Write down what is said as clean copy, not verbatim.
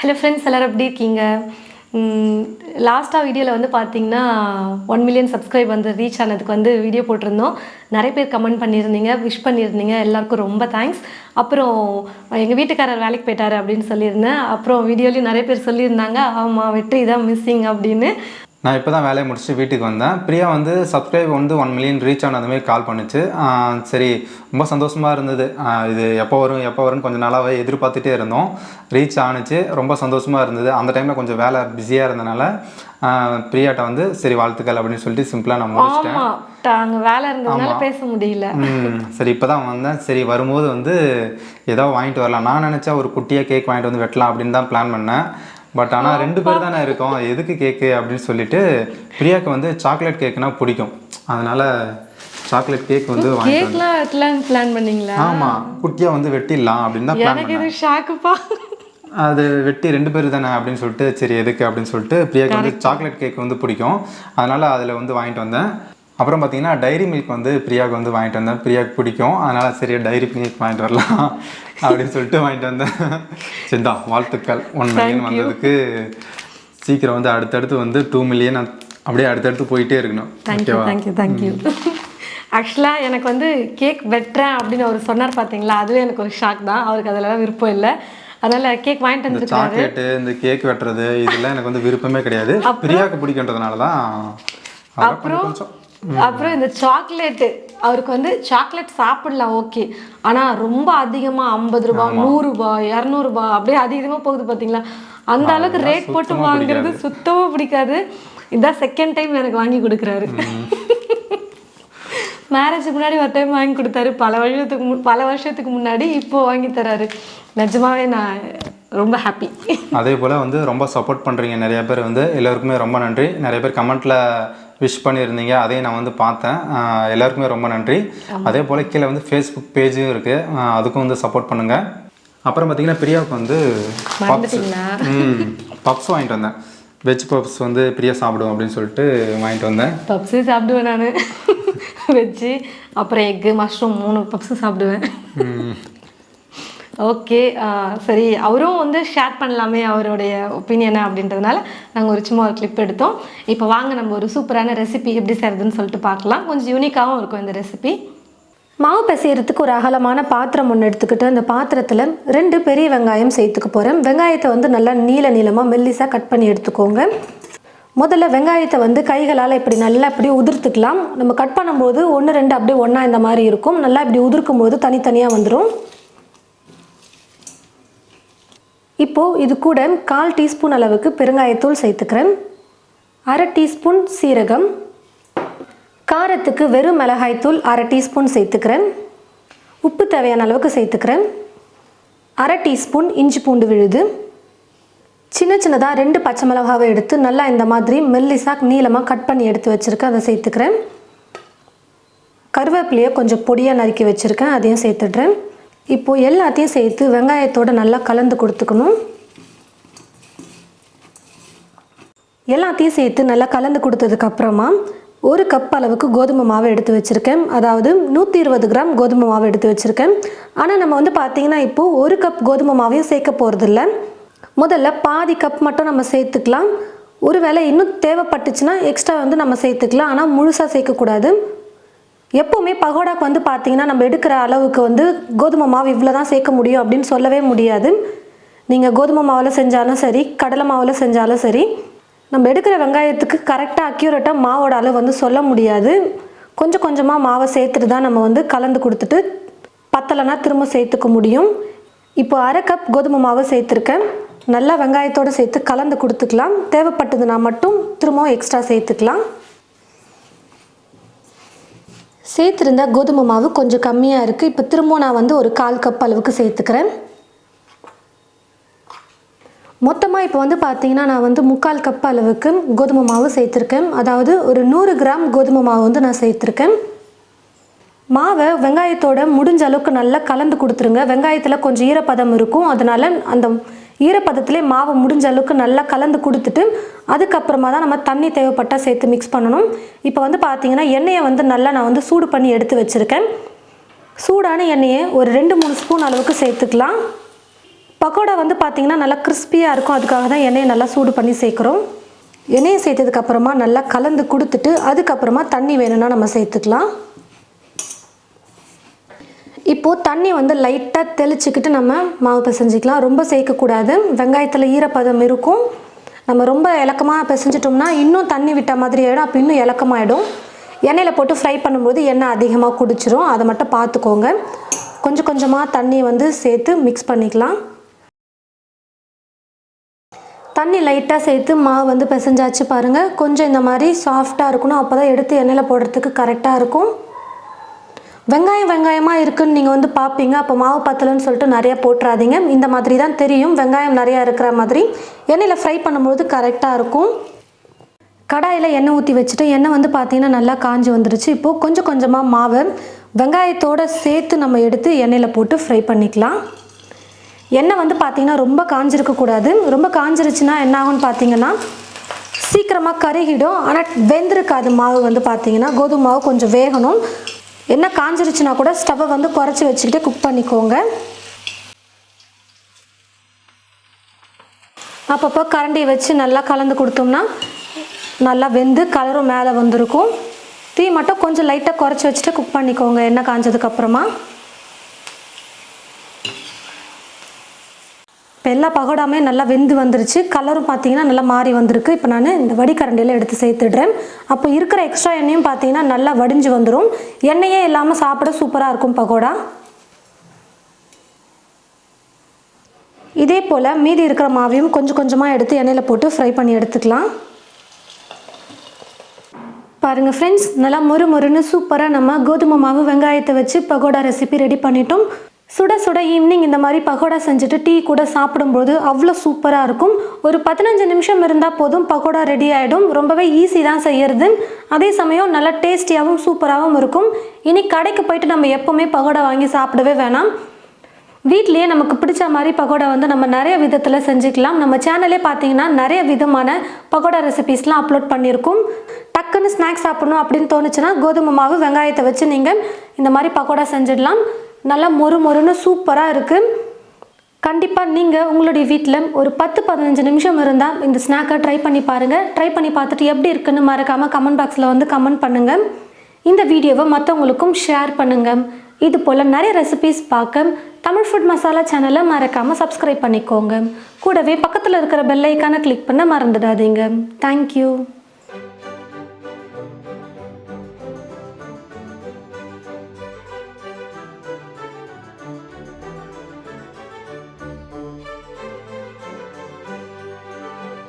Hello friends, எல்லோரும் எப்படி இருக்கீங்க? லாஸ்ட்டாக வீடியோவில் வந்து பார்த்தீங்கன்னா 1 மில்லியன் சப்ஸ்கிரைப் வந்து ரீச் ஆனதுக்கு வந்து வீடியோ போட்டிருந்தோம். நிறைய பேர் கமெண்ட் பண்ணியிருந்தீங்க, விஷ் பண்ணியிருந்தீங்க. எல்லாருக்கும் ரொம்ப தேங்க்ஸ். அப்புறம் எங்கள் வீட்டுக்காரர் வேலைக்கு போயிட்டார் அப்படின்னு சொல்லியிருந்தேன். அப்புறம் வீடியோலையும் நிறைய பேர் சொல்லியிருந்தாங்க, ஆமாம் வெற்றி தான் மிஸ்ஸிங் அப்படின்னு. நான் இப்போ தான் வேலையை முடிச்சுட்டு வீட்டுக்கு வந்தேன். பிரியா வந்து சப்ஸ்கிரைப் வந்து 1 மில்லியன் ரீச் ஆனதுமாரி கால் பண்ணிச்சு. சரி, ரொம்ப சந்தோஷமாக இருந்தது. இது எப்போ வரும்னு கொஞ்சம் நாளாகவே எதிர்பார்த்துட்டே இருந்தோம். ரீச் ஆணுச்சு, ரொம்ப சந்தோஷமாக இருந்தது. அந்த டைமில் கொஞ்சம் வேலை பிஸியாக இருந்தனால பிரியாட்ட வந்து சரி வாழ்த்துக்கள் அப்படின்னு சொல்லிட்டு சிம்பிளாக நான் முடிச்சிட்டேன். அங்கே வேலை இருந்ததுனால பேச முடியல. சரி, இப்போ தான் வந்தேன். சரி, வரும்போது வந்து ஏதோ வாங்கிட்டு வரலாம். நான் நினச்சா ஒரு குட்டியாக கேக் வாங்கிட்டு வந்து வெட்டலாம் அப்படின்னு தான் பிளான் பண்ணேன். பட் ஆனால் 2 பேர் தானே இருக்கோம், எதுக்கு கேக்கு அப்படின்னு சொல்லிட்டு பிரியாவுக்கு வந்து சாக்லேட் கேக்குனா பிடிக்கும். அதனால் சாக்லேட் கேக் வந்து வாங்கிட்டு பிளான் பண்ணீங்களா? ஆமாம், குட்டியாக வந்து வெட்டிடலாம் அப்படின்னு தான் பிளான் பண்ணேன். ஷாக்குப்பா. அது வெட்டி 2 பேர் தானே அப்படின்னு சொல்லிட்டு சரி எதுக்கு அப்படின்னு சொல்லிட்டு பிரியாவுக்கு வந்து சாக்லேட் கேக் வந்து பிடிக்கும். அதனால் அதில் வந்து வாங்கிட்டு வந்தேன். அப்புறம் பார்த்தீங்கன்னா டைரி மில்க் வந்து பிரியாவுக்கு வந்து வாங்கிட்டு வந்தேன். பிரியாவுக்கு பிடிக்கும், அதனால் சரி டைரி மில்க் வாங்கிட்டு வரலாம் அப்படின்னு சொல்லிட்டு வாங்கிட்டு வந்தேன். சரிதா, வாழ்த்துக்கள் 1 மில்லியன் வந்ததுக்கு. சீக்கிரம் வந்து அடுத்தடுத்து வந்து 2 மில்லியன் அப்படியே அடுத்தடுத்து போயிட்டே இருக்கணும். தேங்க்யூ. ஆக்சுவலாக எனக்கு வந்து கேக் வெட்டுறேன் அப்படின்னு அவர் சொன்னார் பார்த்தீங்களா, அதுவே எனக்கு ஒரு ஷாக் தான். அவருக்கு அதெல்லாம் விருப்பம் இல்லை. அதனால் கேக் வாங்கிட்டு வந்து சாக்லேட்டு இந்த கேக் வெட்டுறது இதெல்லாம் எனக்கு வந்து விருப்பமே கிடையாது. பிரியாவுக்கு பிடிக்கின்றதுனால தான். அப்புறம் இந்த சாக்லேட்டு, அவருக்கு வந்து சாக்லேட் சாப்பிடலாம் ஓகே, ஆனால் ரொம்ப அதிகமாக 50 ரூபா 100 ரூபா 200 ரூபா அப்படியே அதிகமாக போகுது பார்த்தீங்களா, அந்த அளவுக்கு ரேட் போட்டு வாங்குறது சுத்தமாக பிடிக்காது. இதுதான் செகண்ட் டைம் எனக்கு வாங்கி கொடுக்குறாரு. மேரேஜுக்கு முன்னாடி ஒரு டைம் வாங்கி கொடுத்தாரு, பல வருஷத்துக்கு முன்னாடி. இப்போது வாங்கி தராரு. நிஜமாவே நான் ரொம்ப ஹாப்பி. அதே போல் வந்து ரொம்ப சப்போர்ட் பண்ணுறீங்க நிறைய பேர், வந்து எல்லோருக்குமே ரொம்ப நன்றி. நிறைய பேர் கமெண்ட்டில் விஷ் பண்ணியிருந்தீங்க, அதையும் நான் வந்து பார்த்தேன். எல்லாருக்குமே ரொம்ப நன்றி. அதே போல் கீழே வந்து ஃபேஸ்புக் பேஜும் இருக்குது, அதுக்கும் வந்து சப்போர்ட் பண்ணுங்கள். அப்புறம் பார்த்திங்கன்னா பிரியாவுக்கு வந்து பப்ஸ் வாங்கிட்டு வந்தேன். வெஜ் பப்ஸ் வந்து பிரியா சாப்பிடுவோம் அப்படின்னு சொல்லிட்டு வாங்கிட்டு வந்தேன். பப்ஸு சாப்பிடுவேன் நான், வெஜ்ஜு அப்புறம் எக்கு மஷ்ரூம் 3 பப்ஸு சாப்பிடுவேன். ஓகே, சரி, அவரும் வந்து ஷேர் பண்ணலாமே அவருடைய ஒப்பீனியனை அப்படின்றதுனால நாங்கள் சும்மா ஒரு கிளிப் எடுத்தோம். இப்போ வாங்க நம்ம ஒரு சூப்பரான ரெசிபி எப்படி செய்கிறதுன்னு சொல்லிட்டு பார்க்கலாம். கொஞ்சம் யூனிக்காகவும் இருக்கும் இந்த ரெசிபி. மாவு பிசைகிறதுக்கு ஒரு அகலமான பாத்திரம் ஒன்று எடுத்துக்கிட்டு அந்த பாத்திரத்தில் 2 பெரிய வெங்காயம் சேர்த்துக்க போகிறேன். வெங்காயத்தை வந்து நல்லா நீளமாக மெல்லிஸாக கட் பண்ணி எடுத்துக்கோங்க. முதல்ல வெங்காயத்தை வந்து கைகளால் இப்படி நல்லா இப்படி உதிர்த்துக்கலாம். நம்ம கட் பண்ணும்போது 1 2 அப்படியே ஒன்றா இந்த மாதிரி இருக்கும். நல்லா இப்படி உதிர்க்கும் போது தனித்தனியாக வந்துடும். இப்போது இது கூட 1/4 டீஸ்பூன் அளவுக்கு பெருங்காயத்தூள் சேர்த்துக்கிறேன். 1/2 டீஸ்பூன் சீரகம், காரத்துக்கு வெறும் மிளகாய்த்தூள் 1/2 டீஸ்பூன் சேர்த்துக்கிறேன். உப்பு தேவையான அளவுக்கு சேர்த்துக்கிறேன். 1/2 டீஸ்பூன் இஞ்சி பூண்டு விழுது. சின்னதாக 2 பச்சை மிளகாவை எடுத்து நல்லா இந்த மாதிரி மெல்லிசாக நீளமாக கட் பண்ணி எடுத்து வச்சுருக்கேன், அதை சேர்த்துக்கிறேன். கருவேப்பிலையை கொஞ்சம் பொடியாக நறுக்கி வச்சுருக்கேன், அதையும் சேர்த்துடுறேன். இப்போது எல்லாத்தையும் சேர்த்து வெங்காயத்தோடு நல்லா கலந்து கொடுத்துக்கணும். எல்லாத்தையும் சேர்த்து நல்லா கலந்து கொடுத்ததுக்கப்புறமா 1 கப் அளவுக்கு கோதுமை மாவு எடுத்து வச்சுருக்கேன். அதாவது 120 கிராம் கோதுமை மாவு எடுத்து வச்சுருக்கேன். ஆனால் நம்ம வந்து பார்த்திங்கன்னா இப்போது 1 கப் கோதுமை மாவையும் சேர்க்க போகிறதில்ல. முதல்ல பாதி கப் மட்டும் நம்ம சேர்த்துக்கலாம். ஒருவேளை இன்னும் தேவைப்பட்டுச்சுன்னா எக்ஸ்ட்ரா வந்து நம்ம சேர்த்துக்கலாம், ஆனால் முழுசாக சேர்க்கக்கூடாது. எப்போவுமே பகோடாக்கு வந்து பார்த்திங்கன்னா நம்ம எடுக்கிற அளவுக்கு வந்து கோதுமை மாவு இவ்வளோ தான் சேர்க்க முடியும் அப்படின்னு சொல்லவே முடியாது. நீங்கள் கோதுமை மாவில் செஞ்சாலும் சரி, கடலை மாவில் செஞ்சாலும் சரி, நம்ம எடுக்கிற வெங்காயத்துக்கு கரெக்டாக அக்யூரேட்டாக மாவோட அளவு வந்து சொல்ல முடியாது. கொஞ்சம் கொஞ்சமாக மாவை சேர்த்துட்டு தான் நம்ம வந்து கலந்து கொடுத்துட்டு பத்தலைன்னா திரும்ப சேர்த்துக்க முடியும். இப்போ 1/2 கப் கோதுமை மாவு சேர்த்துருக்கேன். நல்லா வெங்காயத்தோடு சேர்த்து கலந்து கொடுத்துக்கலாம். தேவைப்பட்டதுன்னா மட்டும் திரும்பவும் எக்ஸ்ட்ரா சேர்த்துக்கலாம். சேர்த்துருந்தா கோதுமை மாவு கொஞ்சம் கம்மியாக இருக்குது. இப்போ திரும்பவும் நான் வந்து ஒரு 1/4 கப் அளவுக்கு சேர்த்துக்கிறேன். மொத்தமாக இப்போ வந்து பார்த்திங்கன்னா நான் வந்து 3/4 கப் அளவுக்கு கோதுமை மாவு சேர்த்துருக்கேன். அதாவது ஒரு 100 கிராம் கோதுமை மாவு வந்து நான் சேர்த்துருக்கேன். மாவை வெங்காயத்தோட முடிஞ்ச அளவுக்கு நல்லா கலந்து கொடுத்துருங்க. வெங்காயத்தில் கொஞ்சம் ஈரப்பதம் இருக்கும், அதனால் அந்த ஈரப்பதத்திலே மாவை முடிஞ்ச அளவுக்கு நல்லா கலந்து கொடுத்துட்டு அதுக்கப்புறமா தான் நம்ம தண்ணி தேவைப்பட்டால் சேர்த்து மிக்ஸ் பண்ணணும். இப்போ வந்து பார்த்திங்கன்னா எண்ணெயை வந்து நல்லா நான் வந்து சூடு பண்ணி எடுத்து வச்சுருக்கேன். சூடான எண்ணெயை ஒரு 2-3 ஸ்பூன் அளவுக்கு சேர்த்துக்கலாம். பக்கோடா வந்து பார்த்திங்கன்னா நல்லா கிறிஸ்பியாக இருக்கும், அதுக்காக தான் எண்ணெயை நல்லா சூடு பண்ணி சேர்க்குறோம். எண்ணெயை சேர்த்ததுக்கப்புறமா நல்லா கலந்து கொடுத்துட்டு அதுக்கப்புறமா தண்ணி வேணும்னா நம்ம சேர்த்துக்கலாம். இப்போது தண்ணி வந்து லைட்டாக தெளிச்சுக்கிட்டு நம்ம மாவு பிசைஞ்சிக்கலாம். ரொம்ப சேர்க்கக்கூடாது, வெங்காயத்தில் ஈரப்பதம் இருக்கும். நம்ம ரொம்ப இலக்கமாக பிசைஞ்சிட்டோம்னா இன்னும் தண்ணி விட்ட மாதிரி ஆகிடும், அப்போ இன்னும் இலக்கமாகிடும். எண்ணெயில் போட்டு ஃப்ரை பண்ணும்போது எண்ணெய் அதிகமாக குடிச்சிரும், அதை மட்டும் பார்த்துக்கோங்க. கொஞ்சம் கொஞ்சமாக தண்ணியை வந்து சேர்த்து மிக்ஸ் பண்ணிக்கலாம். தண்ணி லைட்டாக சேர்த்து மாவு வந்து பிசைஞ்சாச்சு பாருங்கள். கொஞ்சம் இந்த மாதிரி சாஃப்டாக இருக்கணும், அப்போ தான் எடுத்து எண்ணெயில் போடுறதுக்கு கரெக்டாக இருக்கும். வெங்காயமாக இருக்குதுன்னு நீங்கள் வந்து பார்ப்பீங்க, அப்போ மாவு பத்தலைன்னு சொல்லிட்டு நிறையா போட்டுறாதீங்க. இந்த மாதிரி தான் தெரியும், வெங்காயம் நிறையா இருக்கிற மாதிரி. எண்ணெயில் ஃப்ரை பண்ணும்போது கரெக்டாக இருக்கும். கடாயில் எண்ணெய் ஊற்றி வச்சுட்டு எண்ணெய் வந்து பார்த்திங்கன்னா நல்லா காஞ்சி வந்துடுச்சு. இப்போது கொஞ்சம் கொஞ்சமாக மாவை வெங்காயத்தோடு சேர்த்து நம்ம எடுத்து எண்ணெயில் போட்டு ஃப்ரை பண்ணிக்கலாம். எண்ணெய் வந்து பார்த்திங்கன்னா ரொம்ப காஞ்சிருக்கக்கூடாது. ரொம்ப காஞ்சிருச்சுன்னா என்ன ஆகும்னு பார்த்திங்கன்னா சீக்கிரமாக கருகிடும், ஆனால் வெந்திருக்காது. மாவு வந்து பார்த்திங்கன்னா கோதுமை மாவு கொஞ்சம் வேகணும். எண்ணெய் காஞ்சிருச்சுன்னா கூட ஸ்டவ்வை வந்து குறைச்சி வச்சுக்கிட்டு குக் பண்ணிக்கோங்க. அப்பப்போ கரண்டியை வச்சு நல்லா கலந்து கொடுத்தோம்னா நல்லா வெந்து கலரும் மேலே வந்திருக்கும். தீ மட்டும் கொஞ்சம் லைட்டாக குறைச்சி வச்சுட்டு குக் பண்ணிக்கோங்க எண்ணெய் காஞ்சதுக்கப்புறமா. இப்போ எல்லா பகோடாமே நல்லா வெந்து வந்துருச்சு, கலரும் பார்த்திங்கன்னா நல்லா மாறி வந்திருக்கு. இப்போ நான் இந்த வடிகரண்டியில் எடுத்து சேர்த்துடுறேன். அப்போ இருக்கிற எக்ஸ்ட்ரா எண்ணெயும் பார்த்திங்கன்னா நல்லா வடிஞ்சு வந்துடும். எண்ணெயே இல்லாமல் சாப்பிட சூப்பராக இருக்கும் பகோடா. இதே போல் மீதி இருக்கிற மாவையும் கொஞ்சம் கொஞ்சமாக எடுத்து எண்ணெயில் போட்டு ஃப்ரை பண்ணி எடுத்துக்கலாம். பாருங்கள் ஃப்ரெண்ட்ஸ், நல்லா மொறுன்னு சூப்பராக நம்ம கோதுமை மாவு வெங்காயத்தை வச்சு பகோடா ரெசிபி ரெடி பண்ணிட்டோம். சுட சுட ஈவினிங் இந்த மாதிரி பகோடா செஞ்சுட்டு டீ கூட சாப்பிடும்போது அவ்வளோ சூப்பராக இருக்கும். ஒரு 15 நிமிஷம் இருந்தால் போதும், பகோடா ரெடி ஆகிடும். ரொம்பவே ஈஸி தான் செய்யறது, அதே சமயம் நல்லா டேஸ்டியாகவும் சூப்பராகவும் இருக்கும். இனி கடைக்கு போயிட்டு நம்ம எப்போவுமே பகோடா வாங்கி சாப்பிடவே வேணாம், வீட்லேயே நமக்கு பிடிச்ச மாதிரி பகோடா வந்து நம்ம நிறைய விதத்தில் செஞ்சுக்கலாம். நம்ம சேனலே பார்த்தீங்கன்னா நிறைய விதமான பகோடா ரெசிபீஸ்லாம் அப்லோட் பண்ணியிருக்கோம். டக்குன்னு ஸ்நாக்ஸ் சாப்பிடணும் அப்படின்னு தோணுச்சுன்னா கோதுமை மாவு வெங்காயத்தை வச்சு நீங்கள் இந்த மாதிரி பகோடா செஞ்சிடலாம். நல்லா மொறுன்னு சூப்பராக இருக்குது. கண்டிப்பாக நீங்கள் உங்களுடைய வீட்டில் ஒரு 10-15 நிமிஷம் இருந்தால் இந்த ஸ்நாக்கை ட்ரை பண்ணி பாருங்கள். ட்ரை பண்ணி பார்த்துட்டு எப்படி இருக்குன்னு மறக்காமல் கமெண்ட் பாக்ஸில் வந்து கமெண்ட் பண்ணுங்கள். இந்த வீடியோவை மற்றவங்களுக்கும் ஷேர் பண்ணுங்கள். இது போல் நிறைய ரெசிபீஸ் பார்க்க தமிழ் ஃபுட் மசாலா சேனலை மறக்காமல் சப்ஸ்கிரைப் பண்ணிக்கோங்க. கூடவே பக்கத்தில் இருக்கிற பெல் ஐக்கானை கிளிக் பண்ண மறந்துடாதீங்க. தேங்க்யூ.